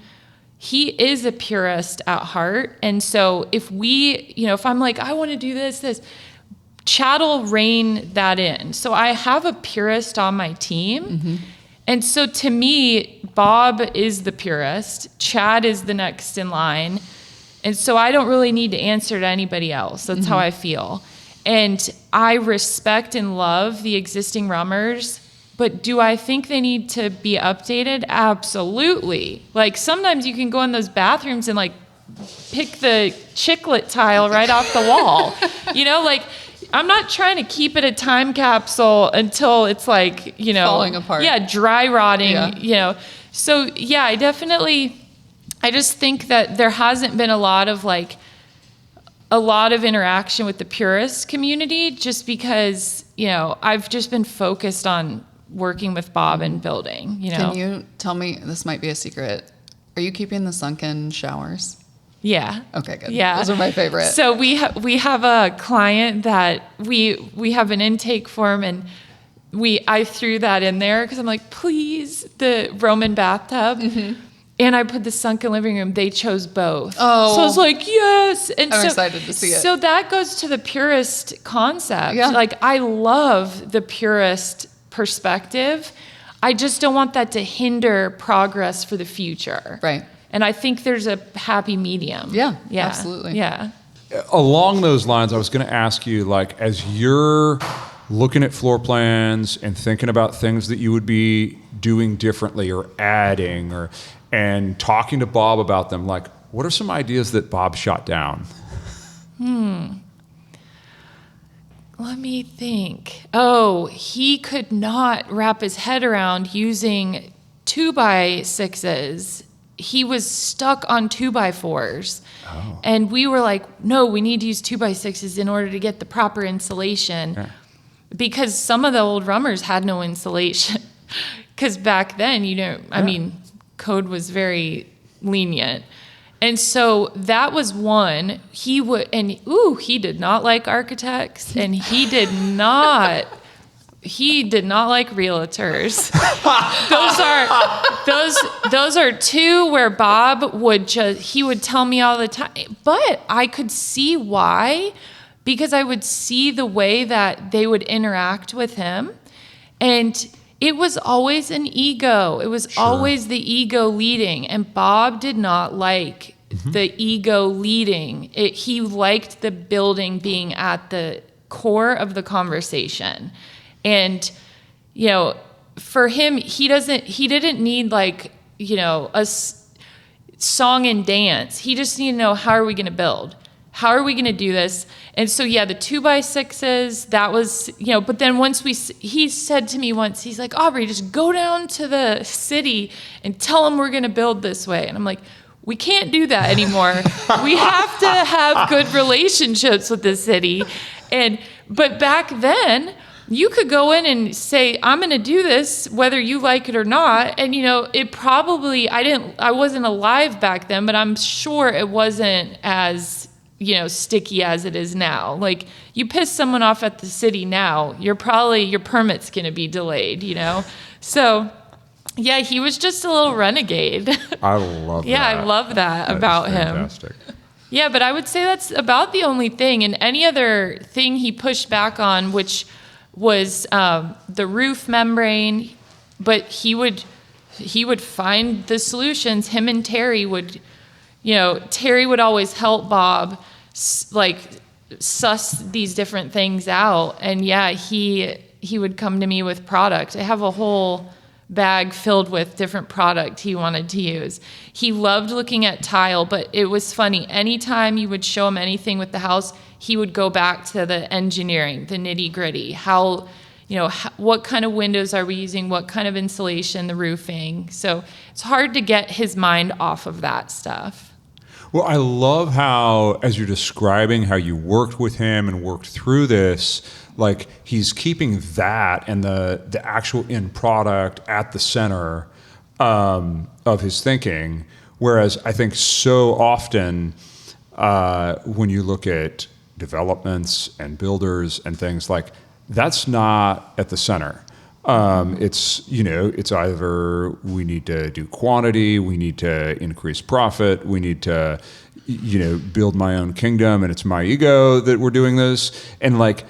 He is a purist at heart. And so if I'm like, I want to do this, Chad will rein that in. So I have a purist on my team. Mm-hmm. And so to me, Bob is the purist. Chad is the next in line. And so I don't really need to answer to anybody else. That's how I feel. And I respect and love the existing Rummers, but do I think they need to be updated? Absolutely. Like sometimes you can go in those bathrooms and like pick the chiclet tile right off the wall. Like I'm not trying to keep it a time capsule until it's like, falling apart. Yeah, dry rotting, So yeah, I just think that there hasn't been a lot of interaction with the purist community just because, I've just been focused on working with Bob and building, Can you tell me, this might be a secret, are you keeping the sunken showers? Yeah. Okay, good. Yeah. Those are my favorite. So we have a client that we have an intake form and I threw that in there because I'm like, please, the Roman bathtub. Mm-hmm. And I put the sunken living room. They chose both. Oh. So I was like, yes. And I'm excited to see it. So that goes to the purist concept. Yeah. Like I love the purist perspective. I just don't want that to hinder progress for the future. Right. And I think there's a happy medium. Yeah. Absolutely. Yeah. Along those lines, I was going to ask you, like, as you're looking at floor plans and thinking about things that you would be doing differently or adding and talking to Bob about them, like, what are some ideas that Bob shot down? Let me think. Oh, he could not wrap his head around using 2x6s. He was stuck on 2x4s. Oh. And we were like, no, we need to use 2x6s in order to get the proper insulation. Yeah. Because some of the old Rummers had no insulation. Because back then, code was very lenient. And so that was one. He did not like architects, and he did not like realtors. Those are two where Bob would tell me all the time. But I could see why, because I would see the way that they would interact with him. And it was always an ego. It was always the ego leading. And Bob did not like the ego leading. He liked the building being at the core of the conversation. And, for him, he didn't need a song and dance. He just needed to know, how are we going to build? How are we going to do this? And so, the 2x6s, that was, but then he said to me once, he's like, Aubrey, just go down to the city and tell them we're going to build this way. And I'm like, we can't do that anymore. We have to have good relationships with the city. But back then, you could go in and say, I'm going to do this, whether you like it or not. And, it probably, I wasn't alive back then, but I'm sure it wasn't as, sticky as it is now. Like, you piss someone off at the city now, your permit's going to be delayed, So, yeah, he was just a little renegade. I love that. Yeah, I love that about him. Fantastic. Yeah, but I would say that's about the only thing. And any other thing he pushed back on, which was the roof membrane, but he would find the solutions. Him and Terry would, Terry would always help Bob suss these different things out. And yeah, he would come to me with product. I have a whole bag filled with different product he wanted to use. He loved looking at tile, but it was funny. Anytime you would show him anything with the house, he would go back to the engineering, the nitty gritty, what kind of windows are we using? What kind of insulation, the roofing? So it's hard to get his mind off of that stuff. Well, I love how, as you're describing how you worked with him and worked through this, like he's keeping that and the actual end product at the center of his thinking. Whereas I think so often when you look at developments and builders and things, like that's not at the center. It's either we need to do quantity, we need to increase profit, we need to, build my own kingdom, and it's my ego that we're doing this. And like,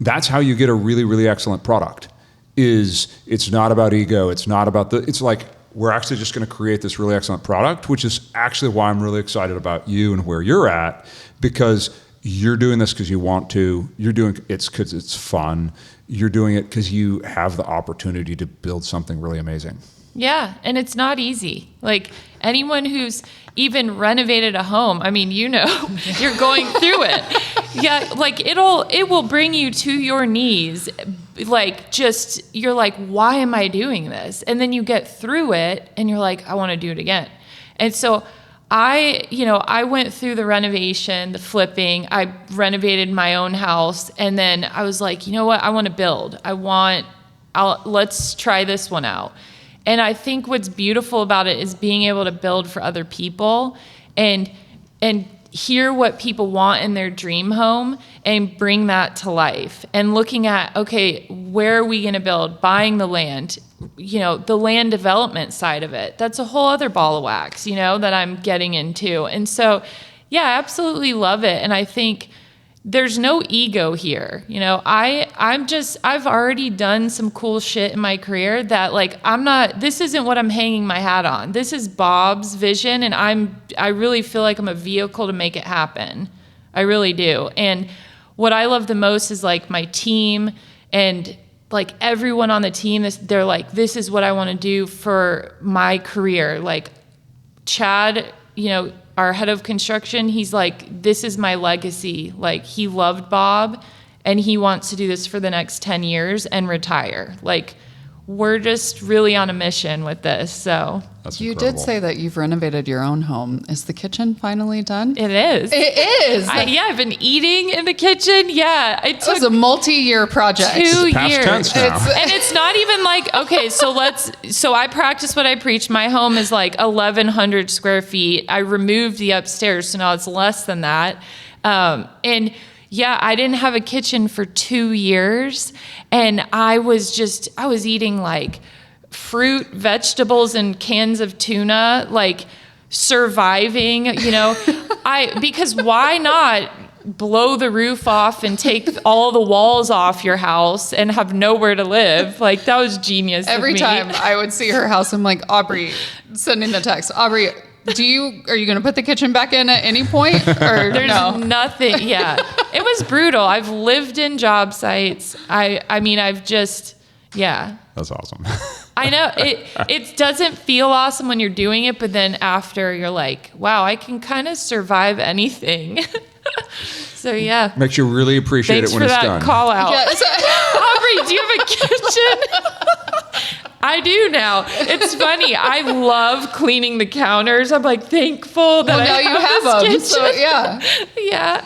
that's how you get a really, really excellent product. It's not about ego. It's not about it's like, we're actually just going to create this really excellent product, which is actually why I'm really excited about you and where you're at, because you're doing this because you want to. You're doing it because it's fun. You're doing it because you have the opportunity to build something really amazing. Yeah, and it's not easy. Like anyone who's even renovated a home, I mean, you're going through it. Yeah, like it will bring you to your knees. Like you're like, why am I doing this? And then you get through it and you're like, I want to do it again. And so I went through the renovation, the flipping, I renovated my own house. And then I was like, you know what? I want to build. Let's try this one out. And I think what's beautiful about it is being able to build for other people and hear what people want in their dream home and bring that to life. And looking at, okay, where are we going to build? Buying the land, the land development side of it. That's a whole other ball of wax, that I'm getting into. And so, yeah, I absolutely love it. And I think there's no ego here. I've already done some cool shit in my career that this isn't what I'm hanging my hat on. This is Bob's vision. And I really feel like I'm a vehicle to make it happen. I really do. And what I love the most is like my team and like everyone on the team, they're like, this is what I want to do for my career. Like Chad, our head of construction, he's like, this is my legacy. Like he loved Bob and he wants to do this for the next 10 years and retire. Like we're just really on a mission with this. So that's you incredible. did say that you've renovated your own home. Is the kitchen finally done? It is. It is. I've been eating in the kitchen. Yeah. It was a multi-year project. 2 years. Past tense now. And it's not even like, okay, so I practice what I preach. My home is like 1,100 square feet. I removed the upstairs, so now it's less than that. And yeah, I didn't have a kitchen for 2 years. And I was eating like fruit, vegetables, and cans of tuna, like surviving, because why not blow the roof off and take all the walls off your house and have nowhere to live? Like that was genius. Every time I would see her house, I'm like, Aubrey, sending the text, Aubrey, are you going to put the kitchen back in at any point? Or there's nothing. Yeah, it was brutal. I've lived in job sites. I've just, yeah. That's awesome. I know it doesn't feel awesome when you're doing it, but then after you're like, wow, I can kind of survive anything. So yeah. Makes you really appreciate it when it's done. Thanks for that call out. Yes. Aubrey, do you have a kitchen? I do now. It's funny. I love cleaning the counters. I'm like thankful that now I you have this them. kitchen. So yeah. Yeah.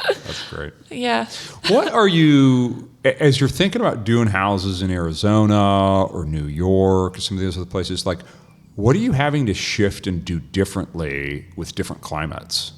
That's great. Yeah. What are you, as you're thinking about doing houses in Arizona or New York or some of these other places, like what are you having to shift and do differently with different climates?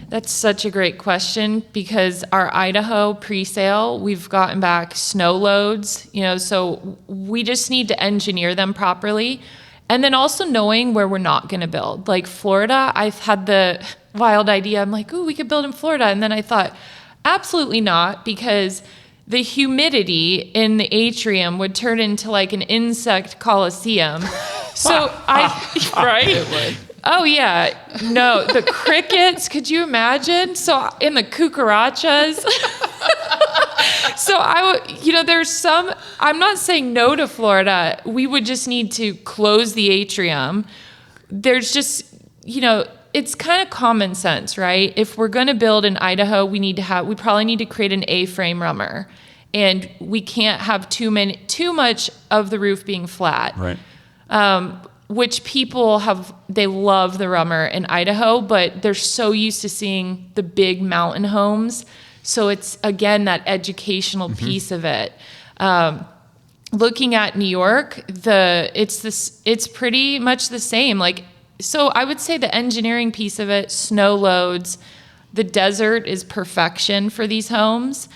That's such a great question because our Idaho pre-sale, we've gotten back snow loads, so we just need to engineer them properly. And then also knowing where we're not going to build. Like Florida, I've had the wild idea. I'm like, ooh, we could build in Florida. And then I thought, absolutely not, because the humidity in the atrium would turn into like an insect coliseum. So right? Oh yeah, no, the crickets, could you imagine? So in the cucarachas. So I'm not saying no to Florida. We would just need to close the atrium. There's just, it's kind of common sense, right? If we're going to build in Idaho, we probably need to create an A-frame Rummer, and we can't have too much of the roof being flat. Right. Which they love the Rummer in Idaho, but they're so used to seeing the big mountain homes. So it's, again, that educational piece of it. Looking at New York, it's pretty much the same. Like, so I would say the engineering piece of it, snow loads, the desert is perfection for these homes.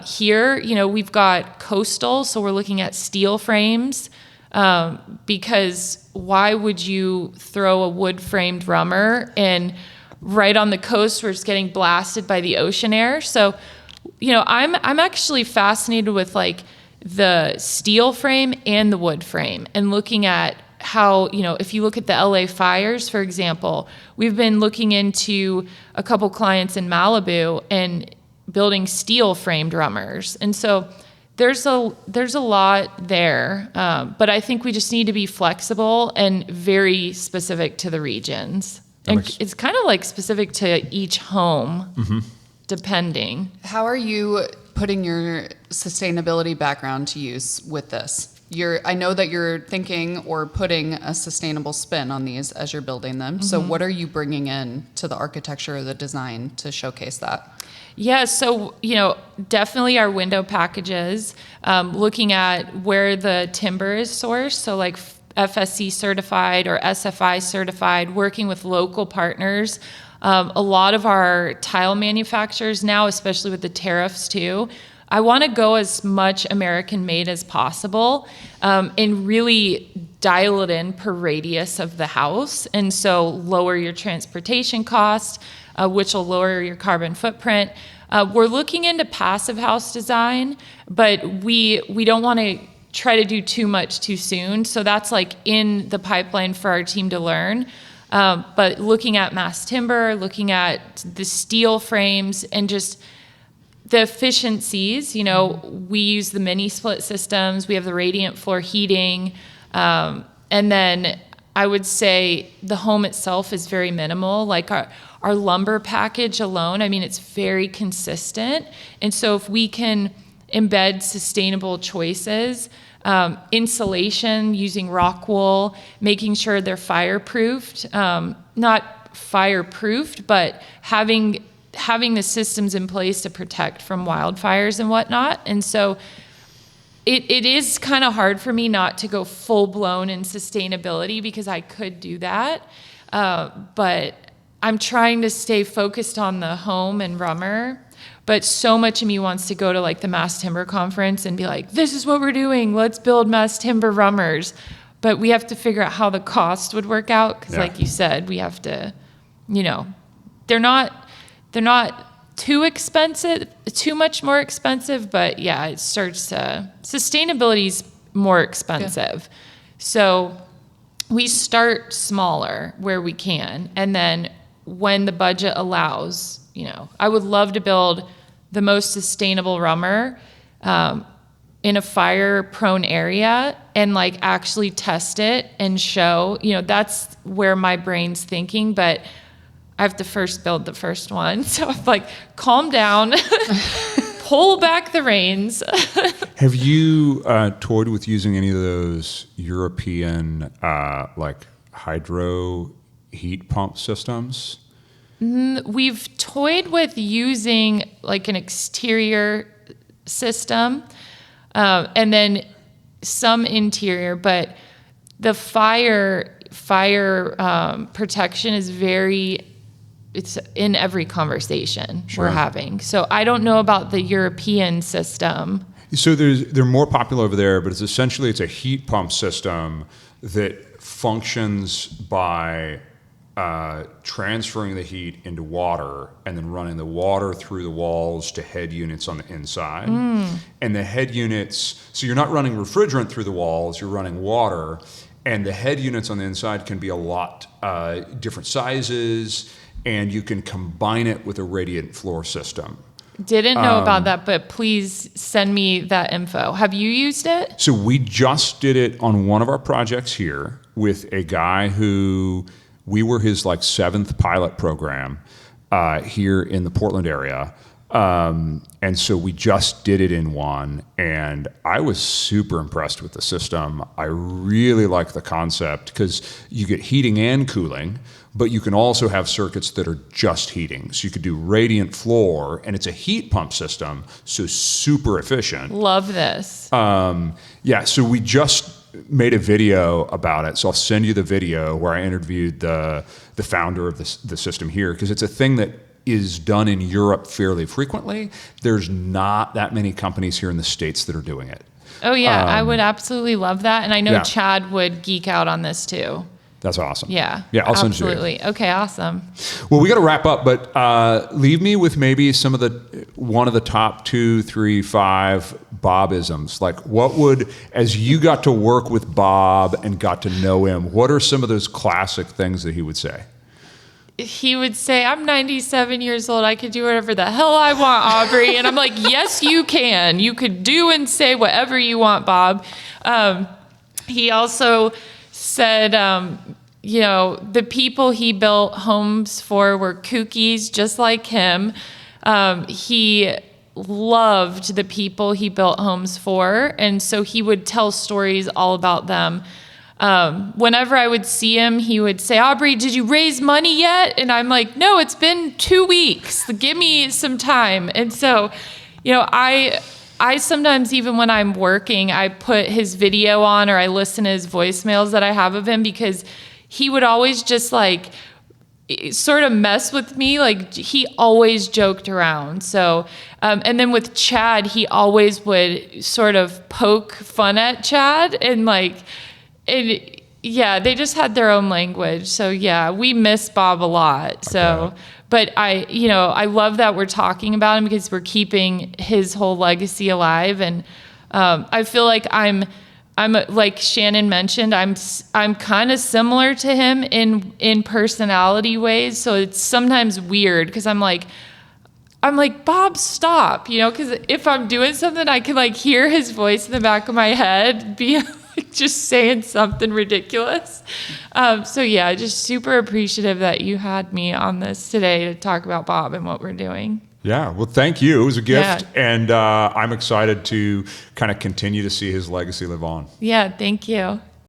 Here, we've got coastal, so we're looking at steel frames, because why would you throw a wood-framed Rummer and right on the coast where it's getting blasted by the ocean air? So, I'm actually fascinated with like the steel frame and the wood frame, and looking at how, if you look at the LA fires, for example, we've been looking into a couple clients in Malibu and building steel framed Rummers. And so there's a lot there, but I think we just need to be flexible and very specific to the regions. And it's kind of like specific to each home, depending. How are you putting your sustainability background to use with this? I know that you're thinking or putting a sustainable spin on these as you're building them. So what are you bringing in to the architecture or the design to showcase that? Yeah, so, definitely our window packages, looking at where the timber is sourced. So like FSC certified or SFI certified, working with local partners. A lot of our tile manufacturers now, especially with the tariffs too, I want to go as much American made as possible, and really dial it in per radius of the house. And so lower your transportation cost, which will lower your carbon footprint. We're looking into passive house design, but we don't want to try to do too much too soon. So that's like in the pipeline for our team to learn. But looking at mass timber, looking at the steel frames, and just the efficiencies, we use the mini split systems, we have the radiant floor heating, and then I would say the home itself is very minimal. Like our lumber package alone, it's very consistent. And so if we can embed sustainable choices, insulation using rock wool, making sure they're fireproofed, not fireproofed, but having the systems in place to protect from wildfires and whatnot. And so it is kind of hard for me not to go full blown in sustainability, because I could do that. But I'm trying to stay focused on the home and Rummer. But so much of me wants to go to like the Mass Timber Conference and be like, this is what we're doing. Let's build Mass Timber Rummers. But we have to figure out how the cost would work out. Because like you said, we have to, they're not too expensive, too much more expensive. But yeah, it starts to, sustainability's more expensive. Yeah. So we start smaller where we can. And then when the budget allows, I would love to build the most sustainable Rummer in a fire-prone area and like actually test it and show, that's where my brain's thinking, but I have to first build the first one. So I'm like, calm down, pull back the reins. Have you toyed with using any of those European like hydro heat pump systems? We've toyed with using like an exterior system, and then some interior, but the fire protection is it's in every conversation we're having. So I don't know about the European system. So they're more popular over there, but it's a heat pump system that functions by transferring the heat into water and then running the water through the walls to head units on the inside. And the head units, so you're not running refrigerant through the walls, you're running water, and the head units on the inside can be a lot different sizes, and you can combine it with a radiant floor system. Didn't know about that, but please send me that info. Have you used it? So we just did it on one of our projects here with a guy who We were his like 7th pilot program here in the Portland area. And so we just did it in one, and I was super impressed with the system. I really like the concept because you get heating and cooling, but you can also have circuits that are just heating. So you could do radiant floor, and it's a heat pump system, so super efficient. Love this. Yeah, so we just made a video about it. So I'll send you the video where I interviewed the founder of the system here, because it's a thing that is done in Europe fairly frequently. There's not that many companies here in the States that are doing it. Oh yeah, I would absolutely love that. And I know Yeah. Chad would geek out on this too. That's awesome. Yeah. Yeah, I'll send it to you. Absolutely. Okay, awesome. Well, we got to wrap up, but leave me with maybe some of one of the top 2, 3, 5 Bob-isms. Like, what would, as you got to work with Bob and got to know him, what are some of those classic things that he would say? He would say, I'm 97 years old. I could do whatever the hell I want, Aubrey. And I'm like, yes, you can. You could do and say whatever you want, Bob. He also said, the people he built homes for were kookies, just like him. He loved the people he built homes for. And so he would tell stories all about them. Whenever I would see him, he would say, Aubrey, did you raise money yet? And I'm like, no, it's been 2 weeks. Give me some time. And so, I sometimes, even when I'm working, I put his video on or I listen to his voicemails that I have of him, because he would always just like sort of mess with me. Like, he always joked around. So, and then with Chad, he always would sort of poke fun at Chad and they just had their own language. So yeah, we miss Bob a lot. So, okay. But I love that we're talking about him because we're keeping his whole legacy alive. And I feel like I'm like Shannon mentioned, I'm kind of similar to him in personality ways. So it's sometimes weird because I'm like, Bob, stop, because if I'm doing something, I can like hear his voice in the back of my head be just saying something ridiculous. So yeah, just super appreciative that you had me on this today to talk about Bob and what we're doing. Yeah, well, thank you. It was a gift, Yeah. and I'm excited to kind of continue to see his legacy live on. Yeah, thank you.